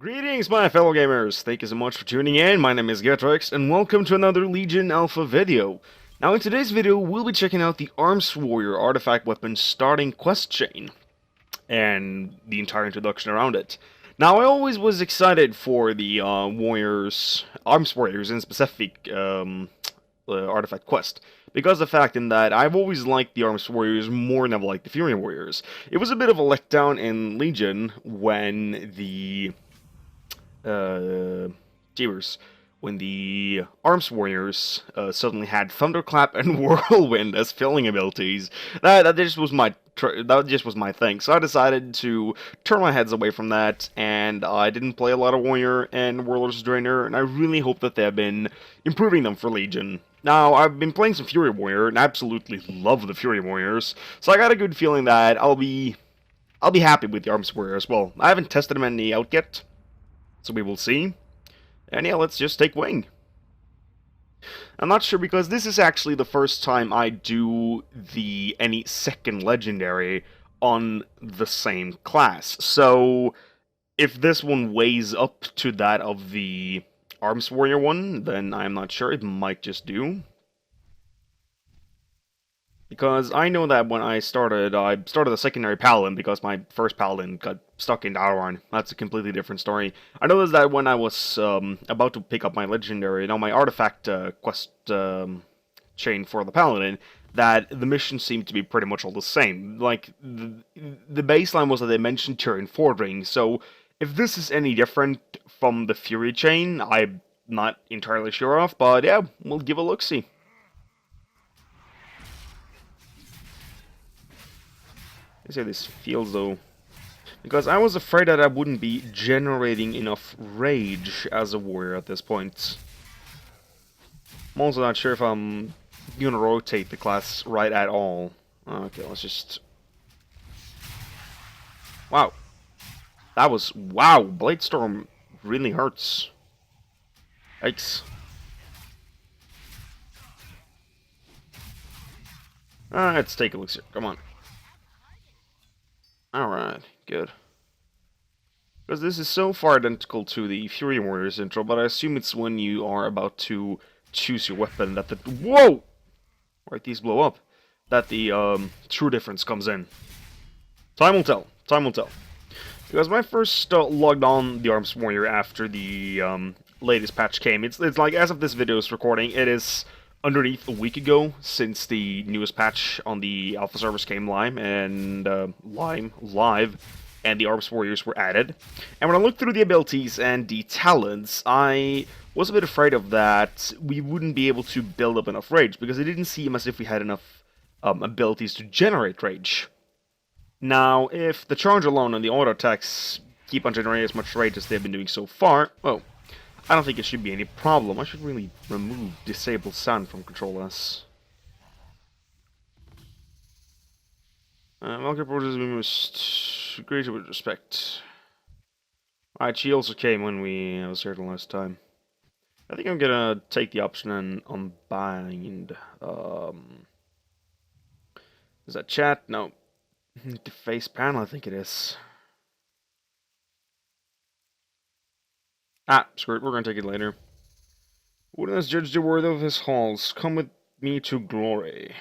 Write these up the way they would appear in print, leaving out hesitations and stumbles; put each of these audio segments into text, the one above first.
Greetings, my fellow gamers! Thank you so much for tuning in. My name is Rexx't, and welcome to another Legion Alpha video. Now, in today's video, we'll be checking out the Arms Warrior artifact weapon starting quest chain, and the entire introduction around it. Now, I always was excited for the Arms Warriors in specific, artifact quest. Because of the fact in that I've always liked the Arms Warriors more than I've liked the Fury Warriors. It was a bit of a letdown in Legion when the Jeebers, when the Arms Warriors suddenly had Thunderclap and Whirlwind as filling abilities. That just was my thing. So I decided to turn my heads away from that, and I didn't play a lot of Warrior and Warlord's Drainer, and I really hope that they have been improving them for Legion. Now, I've been playing some Fury Warrior, and I absolutely love the Fury Warriors, so I got a good feeling that I'll be happy with the Arms Warrior as well. I haven't tested them any out yet, so we will see. And yeah, let's just take wing. I'm not sure because this is actually the first time I do any second legendary on the same class. So if this one weighs up to that of the Arms Warrior one, then I'm not sure. It might just do. Because I know that when I started a secondary paladin because my first paladin got stuck in Darwan. That's a completely different story. I noticed that when I was about to pick up my legendary, my artifact quest chain for the paladin, that the missions seemed to be pretty much all the same. Like, the baseline was that they mentioned Tyrian Fordring, so if this is any different from the Fury chain, I'm not entirely sure of, but yeah, we'll give a look-see. Let's see how this feels though. Because I was afraid that I wouldn't be generating enough rage as a warrior at this point. I'm also not sure if I'm gonna rotate the class right at all. Okay, let's just... Wow. That was... Wow! Bladestorm really hurts. Yikes. Let's take a look here. Come on. Alright, good. Because this is so far identical to the Fury Warriors intro, but I assume it's when you are about to choose your weapon that the... Whoa! Right, these blow up. That the true difference comes in. Time will tell. Time will tell. Because when I first logged on the Arms Warrior after the latest patch came, it's like, as of this video's recording, it is underneath a week ago since the newest patch on the alpha servers came live, and and the Arms Warriors were added. And when I looked through the abilities and the talents, I was a bit afraid of that we wouldn't be able to build up enough rage, because it didn't seem as if we had enough abilities to generate rage. Now, if the charge alone and the auto attacks keep on generating as much rage as they've been doing so far, well, I don't think it should be any problem. I should really remove Disable Sound from Control S. Welcome approaches we must greet with respect. Alright, she also came when I was here the last time. I think I'm gonna take the option and unbind. Is that chat? No. The face panel, I think it is. Screw it, we're gonna take it later. Wouldn't us judge the worth of his halls? Come with me to glory.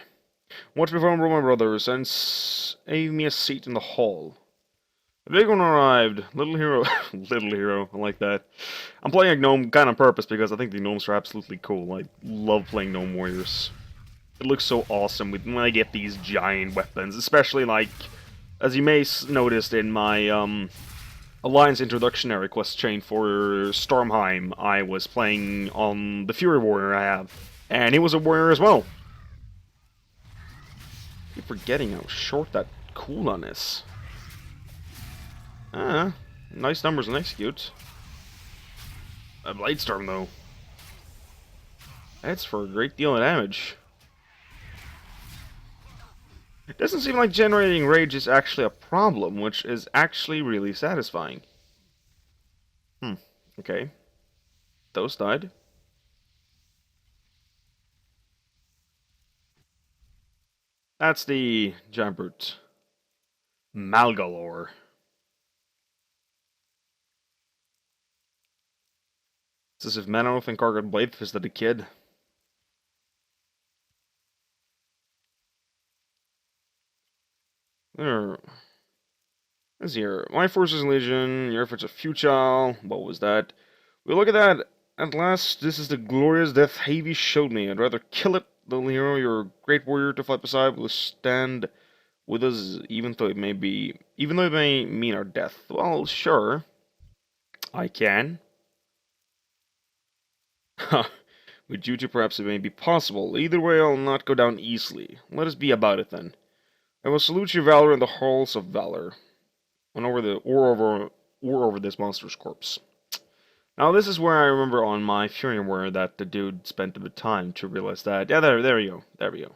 Watch me from my brothers, and save me a seat in the hall. The big one arrived. Little hero. Little hero, I like that. I'm playing a gnome kind of on purpose because I think the gnomes are absolutely cool. I love playing gnome warriors. It looks so awesome when I get these giant weapons, especially like, as you may noticed in my Alliance introductionary quest chain for Stormheim, I was playing on the Fury Warrior I have, and he was a warrior as well. I keep forgetting how short that cooldown is. Nice numbers and execute. A Bladestorm though. That's for a great deal of damage. It doesn't seem like generating rage is actually a problem, which is actually really satisfying. Okay. Those died. That's the giant brute. Malgalore. It's as if Manoroth and Kargat Blade visited a kid. There. Let's see here. My forces legion, your efforts are futile. What was that? We look at that. At last, this is the glorious death Havy showed me. I'd rather kill it, the hero, your great warrior to fight beside, will stand with us, even though it may mean our death. Well, sure, I can. Ha! With duty, perhaps it may be possible. Either way, I'll not go down easily. Let us be about it then. I will salute your valor in the halls of valor, and over this monster's corpse. Now, this is where I remember on my Fury Warrior that the dude spent a bit of time to realize that. Yeah, there we go. There we go.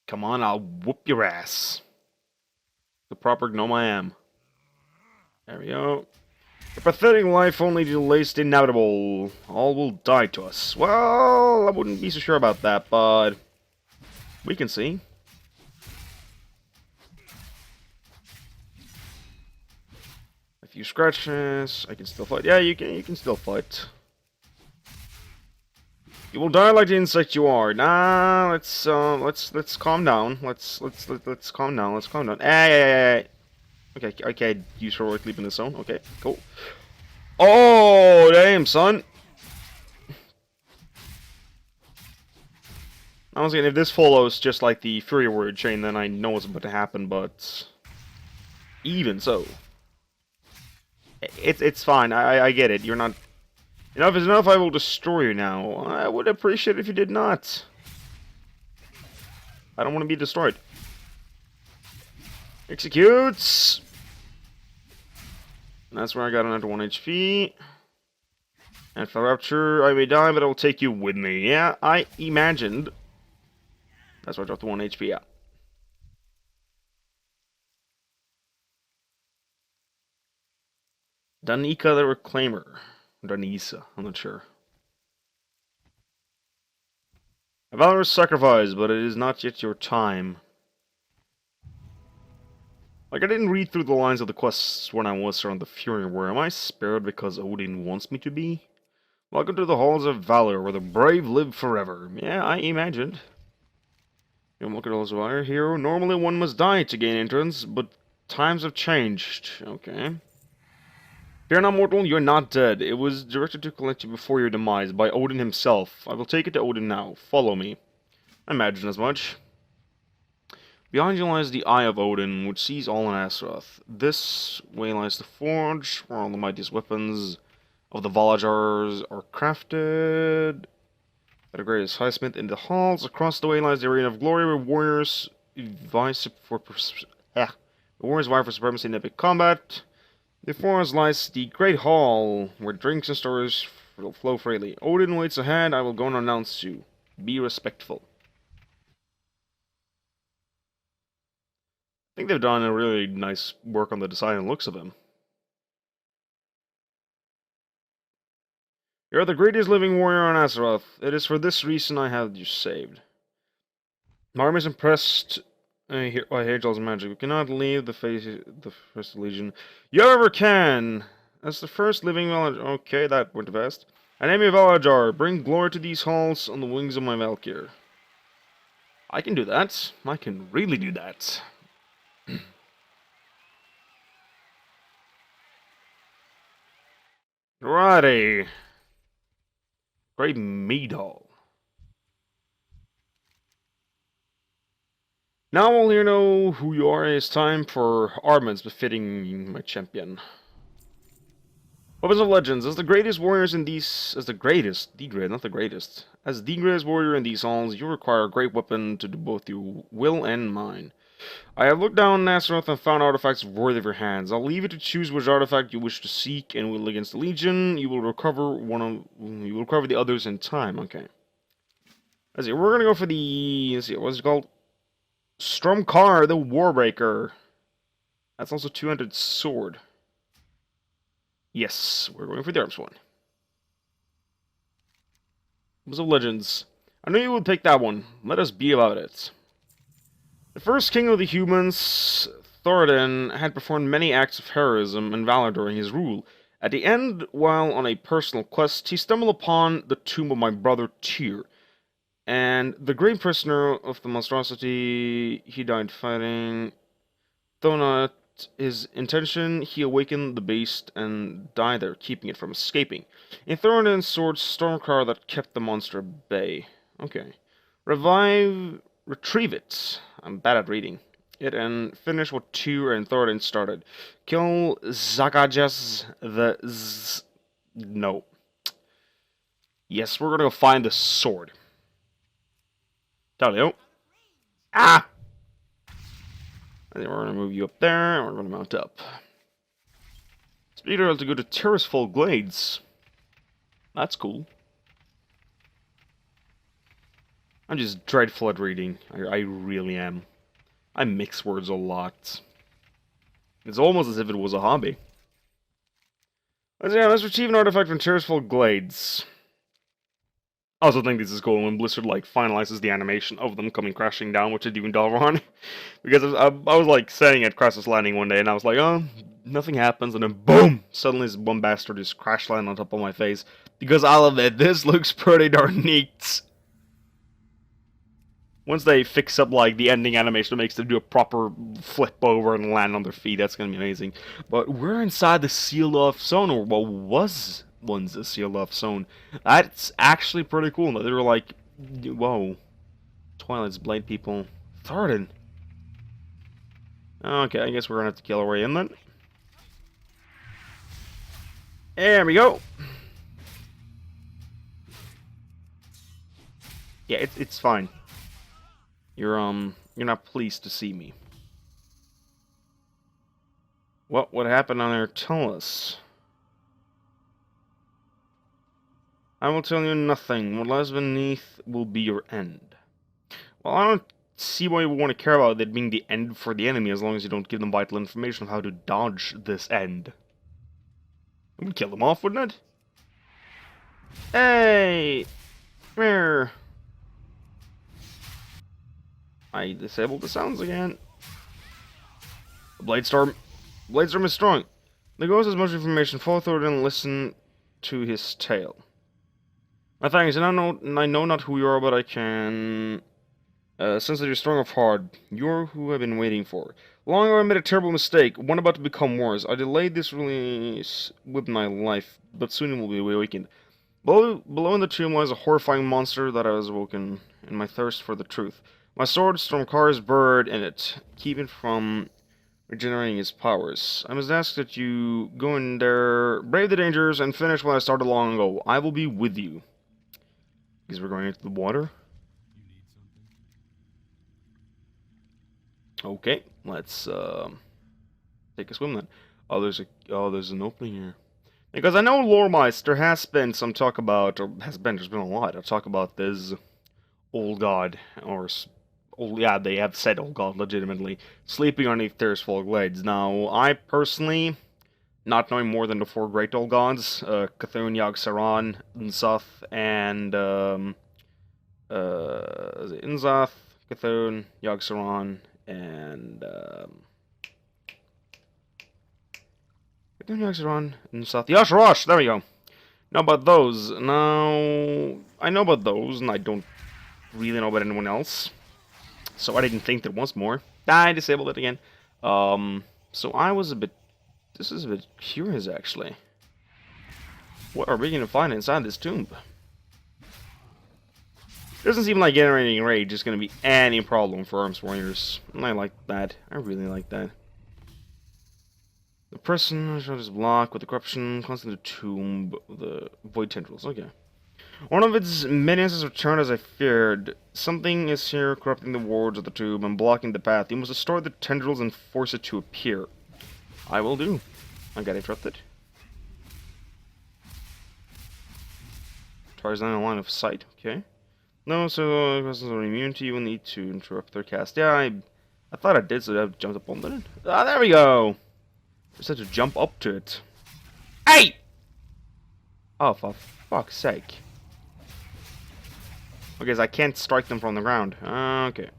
Come on, I'll whoop your ass. The proper gnome I am. There we go. Your pathetic life only delays the inevitable. All will die to us. Well, I wouldn't be so sure about that, but we can see. A few scratches. I can still fight. Yeah, you can still fight. You will die like the insect you are. Nah, let's calm down. Let's calm down. Let's calm down. Hey. Okay, use heroic leap in the zone. Okay, cool. Oh, damn, son. I was saying, if this follows just like the Fury Warrior chain, then I know what's about to happen, but even so. It's fine. I get it. You're not... Enough is enough, I will destroy you now. I would appreciate it if you did not. I don't want to be destroyed. Executes! And that's where I got another 1 HP. And for Rapture, I may die, but I will take you with me. Yeah, I imagined. That's why I dropped the 1 HP out. Danica the Reclaimer. Danisa, I'm not sure. A valorous sacrifice, but it is not yet your time. Like, I didn't read through the lines of the quests when I was around the Fury War. Am I spared because Odin wants me to be? Welcome to the halls of valor, where the brave live forever. Yeah, I imagined. You look at halls of valor, hero. Normally one must die to gain entrance, but times have changed. Okay. Fear not, mortal, you're not dead. It was directed to collect you before your demise by Odin himself. I will take it to Odin now. Follow me. I imagine as much. Behind you lies the Eye of Odin, which sees all in Azeroth. This way lies the forge, where all the mightiest weapons of the Valajars are crafted. At the greatest highsmith in the halls, across the way lies the arena of glory, where warriors vie for supremacy in epic combat. Before us lies the Great Hall, where drinks and stories will flow freely. Odin waits ahead, I will go and announce you. Be respectful. I think they've done a really nice work on the design and looks of him. You are the greatest living warrior on Azeroth. It is for this reason I have you saved. My army is impressed by Hagel's magic. We cannot leave the First Legion. You ever can! As the first living village... Okay, that went fast. An enemy of Valajar. Bring glory to these halls on the wings of my Valkyr. I can do that. I can really do that. Righty. Great mead hall. Now all here know who you are. It's time for armaments befitting my champion. Weapons of Legends. As the greatest warriors in these... As the greatest warrior in these halls, you require a great weapon to do both your will and mine. I have looked down Azeroth and found artifacts worthy of your hands. I'll leave you to choose which artifact you wish to seek and will against the Legion. You will recover the others in time. Okay. Let's see. We're gonna go for the... Let's see. What's it called? Stromkar, the Warbreaker. That's also 200 sword. Yes, we're going for the arms one. Weapons of Legends. I knew you would take that one. Let us be about it. The first king of the humans, Thoradin had performed many acts of heroism and valor during his rule. At the end, while on a personal quest, he stumbled upon the tomb of my brother Tyr, and the great prisoner of the monstrosity he died fighting. Though not his intention, he awakened the beast and died there, keeping it from escaping. A Thoradin's sword Stormcar that kept the monster at bay. Okay. Retrieve it. I'm bad at reading it and finish what Tyr and Thoradin started. Kill Zagajas No. Yes, we're gonna go find the sword. Talio. Ah! And then we're gonna move you up there, and we're gonna mount up. Speeder to go to Terraceful Glades. That's cool. I'm just dreadful at reading. I really am. I mix words a lot. It's almost as if it was a hobby. Let's retrieve an artifact from Terraceful Glades. I also think this is cool when Blizzard like finalizes the animation of them coming crashing down, which they do in Dalron. Because I was like saying at Crassus Landing one day, and I was like, oh, nothing happens, and then boom! Suddenly this one bastard just crash landed on top of my face. Because I'll admit, this looks pretty darn neat. Once they fix up like the ending animation that makes them do a proper flip over and land on their feet, that's gonna be amazing. But we're inside the sealed off zone, or what was once a sealed off zone. That's actually pretty cool. They were like, whoa, Twilight's Blade people. Thoradin. Okay, I guess we're gonna have to kill our way in then. There we go. Yeah, it's fine. You're not pleased to see me. What happened on there? Tell us. I will tell you nothing. What lies beneath will be your end. Well, I don't see why you would want to care about it being the end for the enemy as long as you don't give them vital information on how to dodge this end. It would kill them off, wouldn't it? Hey! Where? I disabled the sounds again. The Bladestorm is strong. The ghost has much information. Follow through it and listen to his tale. My thanks, and I know not who you are, but I can sense that you're strong of heart. You're who I've been waiting for. Long ago I made a terrible mistake, one about to become worse. I delayed this release with my life, but soon it will be awakened. Below in the tomb lies a horrifying monster that I was awoken in my thirst for the truth. My sword, Stormcar, is buried in it. Keep it from regenerating its powers. I must ask that you go in there, brave the dangers, and finish what I started long ago. I will be with you. Because we're going into the water. Okay, let's take a swim then. There's an opening here. Because I know lore-wise there has been some talk about, there's been a lot of talk about this old god, or yeah, they have said old god legitimately, sleeping underneath Terraceful Glades. Now, I personally, not knowing more than the four great old gods, Cthulhu, Yogg-Saron, N'Zoth, and N'Zoth, Cthulhu, Yogg-Saron, and Cthulhu, Yogg-Saron, N'Zoth, Y'Sharosh, there we go. Know about those. Now, I know about those, and I don't really know about anyone else. So I didn't think there was more. I disabled it again. So I was this is a bit curious, actually. What are we going to find inside this tomb? Doesn't seem like generating rage is going to be any problem for Arms Warriors. And I like that. I really like that. The person showed his block with the corruption, constant tomb, the void tendrils. Okay. One of its minions has returned as I feared. Something is here corrupting the wards of the tomb and blocking the path. You must destroy the tendrils and force it to appear. I will do. I got interrupted. Tries down a line of sight. Okay. No, so persons are immune to you and need to interrupt their cast. Yeah, I thought I did, so I jumped up on it. Ah, there we go. Just had to jump up to it. Hey! Oh, for fuck's sake. Okay, so I can't strike them from the ground. Okay.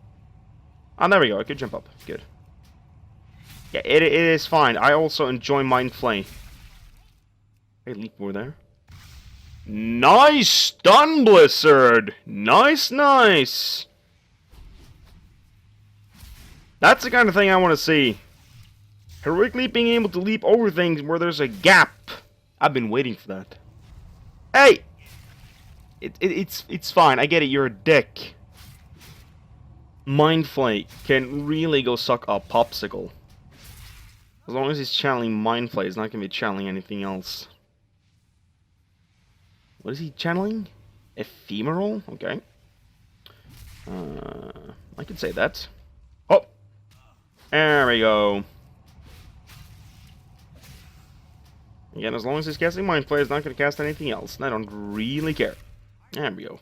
Ah, there we go. I could jump up. Good. Yeah, it is fine. I also enjoy Mind Flay. Hey, leap over there. Nice stun, Blizzard! Nice, nice! That's the kind of thing I want to see. Heroically being able to leap over things where there's a gap. I've been waiting for that. Hey! It's fine. I get it. You're a dick. Mind Flay can really go suck a popsicle. As long as he's channeling Mind Flay, he's not going to be channeling anything else. What is he channeling? Ephemeral? Okay. I could say that. Oh! There we go. Again, as long as he's casting Mind Flay, he's not going to cast anything else. And I don't really care. There we go.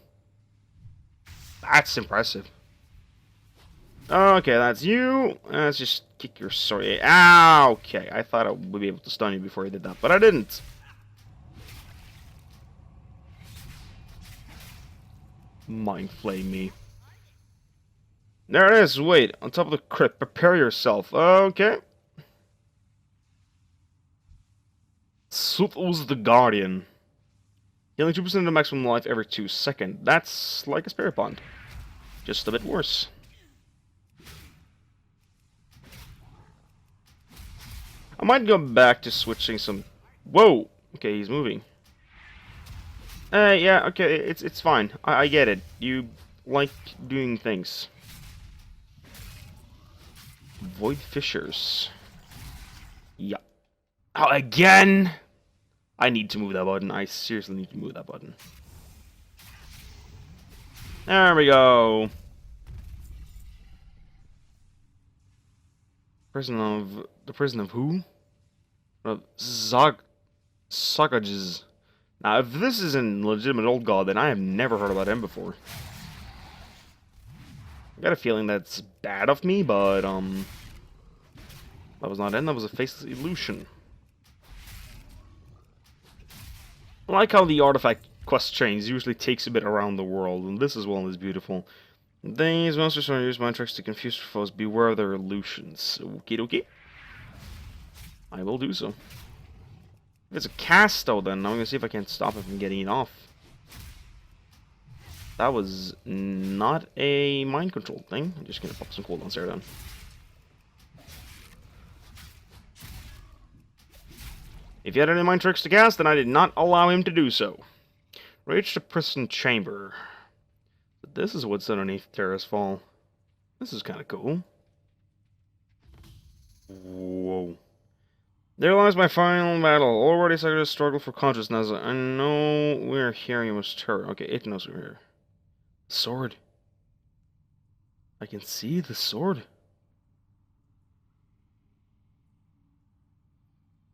That's impressive. Okay, that's you. Let's just kick your sword. Ah, okay. I thought I would be able to stun you before I did that, but I didn't. Mind Flay me. There it is. Wait, on top of the crypt. Prepare yourself. Okay. Sooth's the Guardian. Healing 2% of the maximum life every 2 seconds. That's like a Spirit Bond. Just a bit worse. I might go back to switching some... Whoa! Okay, he's moving. Yeah, okay, it's fine. I get it. You like doing things. Void Fissures. Yeah. Oh, again? I need to move that button. I seriously need to move that button. There we go. The prison of who? Of Sagages. Now, if this is a legitimate old god, then I have never heard about him before. I got a feeling that's bad of me, but that was not him. That was a faceless illusion. I like how the artifact quest chains usually takes a bit around the world, and this as well is beautiful. These monsters want to use mind tricks to confuse foes. Beware of their illusions. Okie dokie. I will do so. If it's a cast, though, then I'm gonna see if I can stop it from getting it off. That was not a mind control thing. I'm just gonna pop some cooldowns there then. If he had any mind tricks to cast, then I did not allow him to do so. Reach the prison chamber. But this is what's underneath Terrace Fall. This is kind of cool. Whoa. There lies my final battle. Already started a struggle for consciousness. I know we're here, you must hurry. Okay, it knows we're here. Sword. I can see the sword.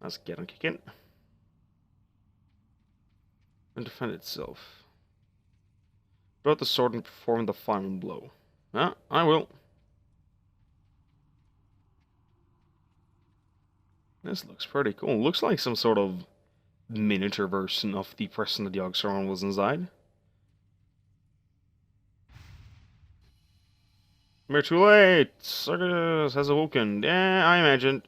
Let's get on kicking. And defend itself. Draw the sword and perform the final blow. Yeah, I will. This looks pretty cool. Looks like some sort of miniature version of the person that Yogg-Saron was inside. We're too late! Sargeras has awoken. Yeah, I imagined.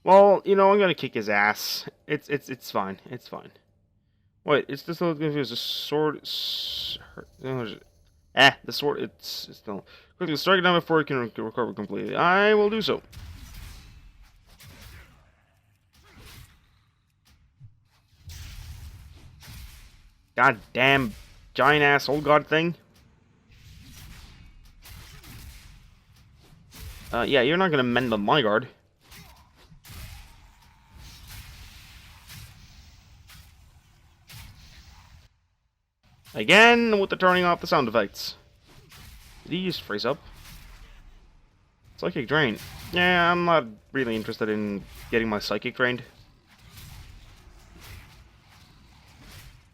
Well, you know, I'm gonna kick his ass. It's fine. It's fine. Wait, it's just a little confused. The sword... the sword, it's still... Quickly, strike it down before it can recover completely. I will do so. God damn giant ass old god thing. Yeah, you're not gonna mend on my guard. Again with the turning off the sound effects. Did he just freeze up? Psychic drain. Yeah, I'm not really interested in getting my psychic drained.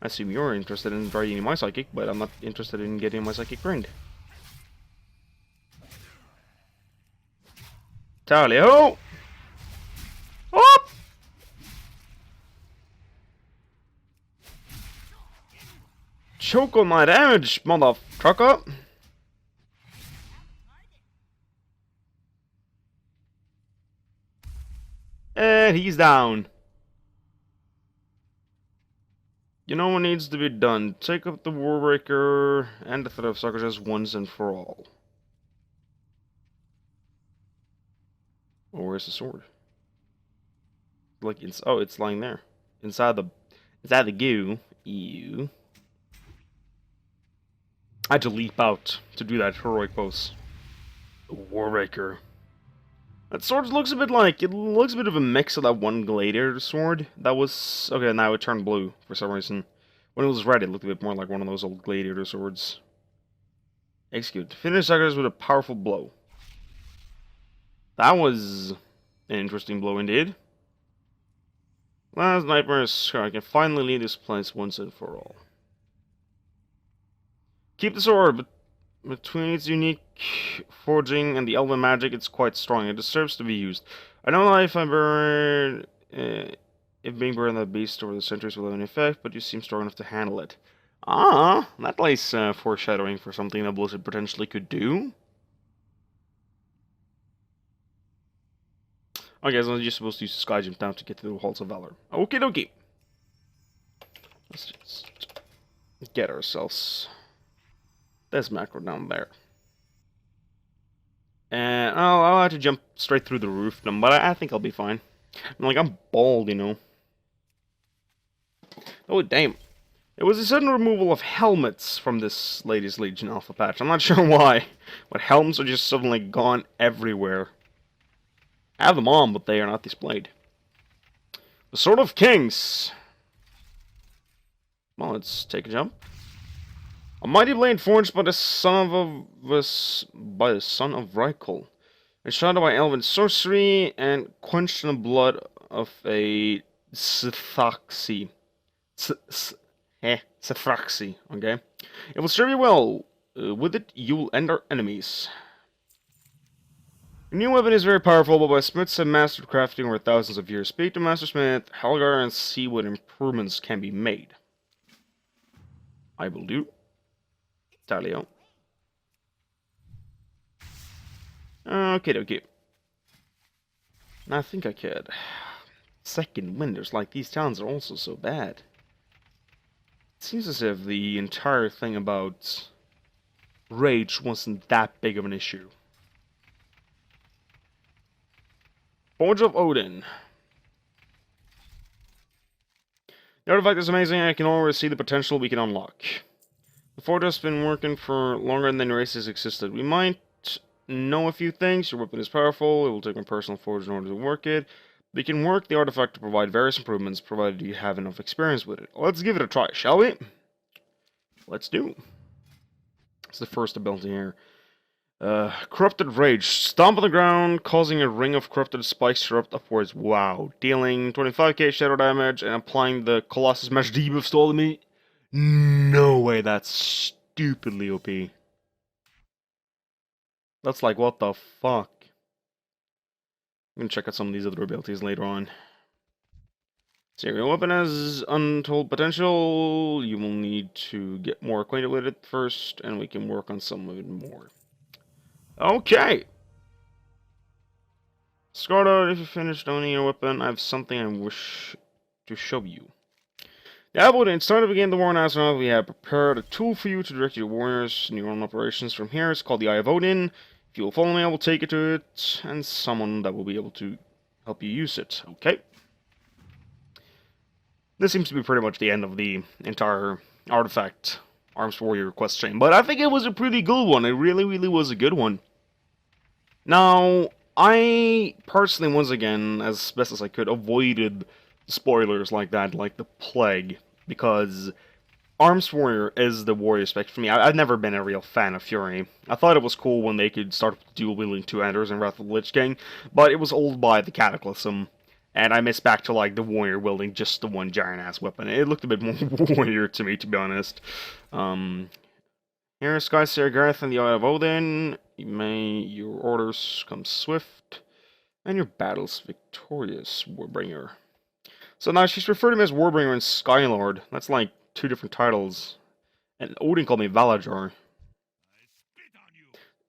I assume you're interested in draining my psychic, but I'm not interested in getting my psychic drained. Tally-ho! Up! Choke on my damage, motherfucker! And he's down. You know what needs to be done. Take up the Warbreaker and the Threat of Suckers once and for all. Oh, where's the sword? Like it's it's lying there. Inside the goo. Ew. I had to leap out to do that heroic pose. The Warbreaker. That sword looks a bit like, it looks a bit of a mix of that one Gladiator sword that was, okay, now it turned blue for some reason. When it was red, it looked a bit more like one of those old Gladiator swords. Execute. Finish suckers with a powerful blow. That was an interesting blow indeed. Last nightmare is I can finally leave this place once and for all. Keep the sword, but between its unique forging and the elven magic, it's quite strong. It deserves to be used. I don't know if I burned, if being burned by the beast over the centuries will have an effect, but you seem strong enough to handle it. Ah, that lays foreshadowing for something that Blizzard potentially could do. Okay, so you're supposed to use the Sky Jump down to get to the Halls of Valor. Okie dokie. Let's just get ourselves this macro down there. And I'll have to jump straight through the roof, but I think I'll be fine. I'm bald, you know. Oh, damn. It was a sudden removal of helmets from this latest Legion Alpha patch. I'm not sure why, but helmets are just suddenly gone everywhere. I have them on, but they are not displayed. The Sword of Kings. Well, let's take a jump. A mighty blade forged by the son of Rexx't, enshrouded by elven sorcery and quenched in the blood of a Sithraxi. Sithraxi, okay? It will serve you well. With it, you will end our enemies. The new weapon is very powerful, but my smiths have mastered crafting over thousands of years. Speak to Master Smith, Helgar, and see what improvements can be made. I will do. Talio. Okay, okay. I think I could. Second winters like these towns are also so bad. It seems as if the entire thing about rage wasn't that big of an issue. Forge of Odin. The artifact is amazing, and I can already see the potential we can unlock. The forge has been working for longer than races existed. We might know a few things. Your weapon is powerful. It will take my personal forge in order to work it. We can work the artifact to provide various improvements, provided you have enough experience with it. Let's give it a try, shall we? Let's do. It's the first ability here. Corrupted Rage. Stomp on the ground, causing a ring of corrupted spikes to erupt upwards. Wow. Dealing 25k shadow damage and applying the Colossus Mesh debuff to all of me. No way, that's stupidly OP. That's like, what the fuck? I'm gonna check out some of these other abilities later on. Serial weapon has untold potential. You will need to get more acquainted with it first, and we can work on some of it more. Okay! Scarlet, if you finished owning your weapon, I have something I wish to show you. Now, but instead of beginning the war in Azeroth, we have prepared a tool for you to direct your warriors in your own operations from here. It's called the Eye of Odin. If you will follow me, I will take it to it, and someone that will be able to help you use it. Okay? This seems to be pretty much the end of the entire artifact Arms Warrior quest chain, but I think it was a pretty good one. It really, really was a good one. Now, I personally, once again, as best as I could, avoided spoilers like that, like the plague, because Arms Warrior is the warrior spec for me. I've never been a real fan of Fury. I thought it was cool when they could start dual-wielding two-handers in Wrath of the Lich King, but it was old by the Cataclysm. And I miss back to, like, the warrior wielding just the one giant-ass weapon. It looked a bit more warrior to me, to be honest. Here is Skyseer Gareth and the Eye of Odin. May your orders come swift, and your battles victorious, Warbringer. So now she's referred to me as Warbringer and Skylord. That's like two different titles. And Odin called me Valajar.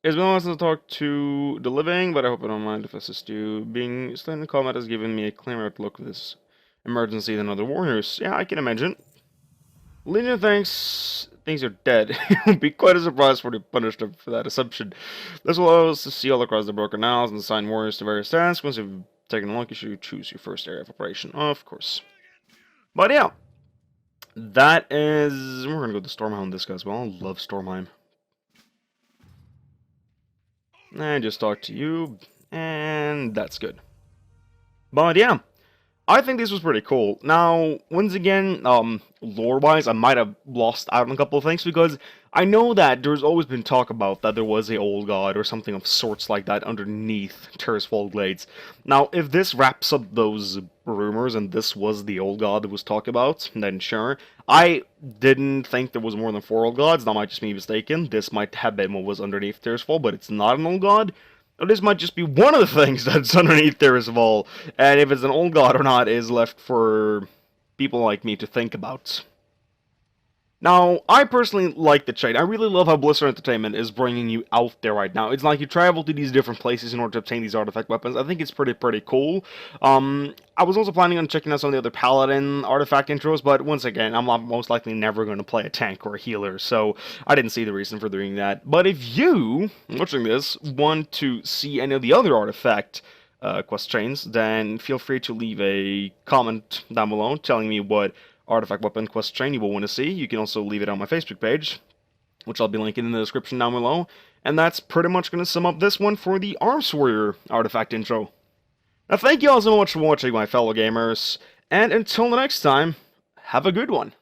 It's been a while since I talked to the living, but I hope I don't mind if I assist you. Being slain in combat has given me a clearer outlook of this emergency than other warriors. Yeah, I can imagine. Legion thinks things are dead. It would be quite a surprise for to punish them for that assumption. This will allow us to see all across the broken isles and assign warriors to various tasks. Once you've taken a look, you should choose your first area of operation, of course. But yeah, that is... We're gonna go to Stormhound this guy as well. I love Stormheim. And just talk to you, and that's good. But yeah, I think this was pretty cool. Now, once again, lore-wise, I might have lost out on a couple of things, because I know that there's always been talk about that there was a old god or something of sorts like that underneath Tirisfal Glades. Now, if this wraps up those rumors and this was the old god that was talked about, then sure. I didn't think there was more than 4 old gods. That might just be mistaken. This might have been what was underneath Tirisfal, but it's not an old god. This might just be one of the things that's underneath Tirisfal, and if it's an old god or not is left for people like me to think about. Now, I personally like the chain. I really love how Blizzard Entertainment is bringing you out there right now. It's like you travel to these different places in order to obtain these artifact weapons. I think it's pretty cool. I was also planning on checking out some of the other Paladin artifact intros, but once again, I'm most likely never going to play a tank or a healer, so I didn't see the reason for doing that. But if you, watching this, want to see any of the other artifact quest chains, then feel free to leave a comment down below telling me what artifact weapon quest chain you will want to see. You can also leave it on my Facebook page, which I'll be linking in the description down below. And that's pretty much going to sum up this one for the Arms Warrior artifact intro. Now, thank you all so much for watching, my fellow gamers, and until the next time, have a good one.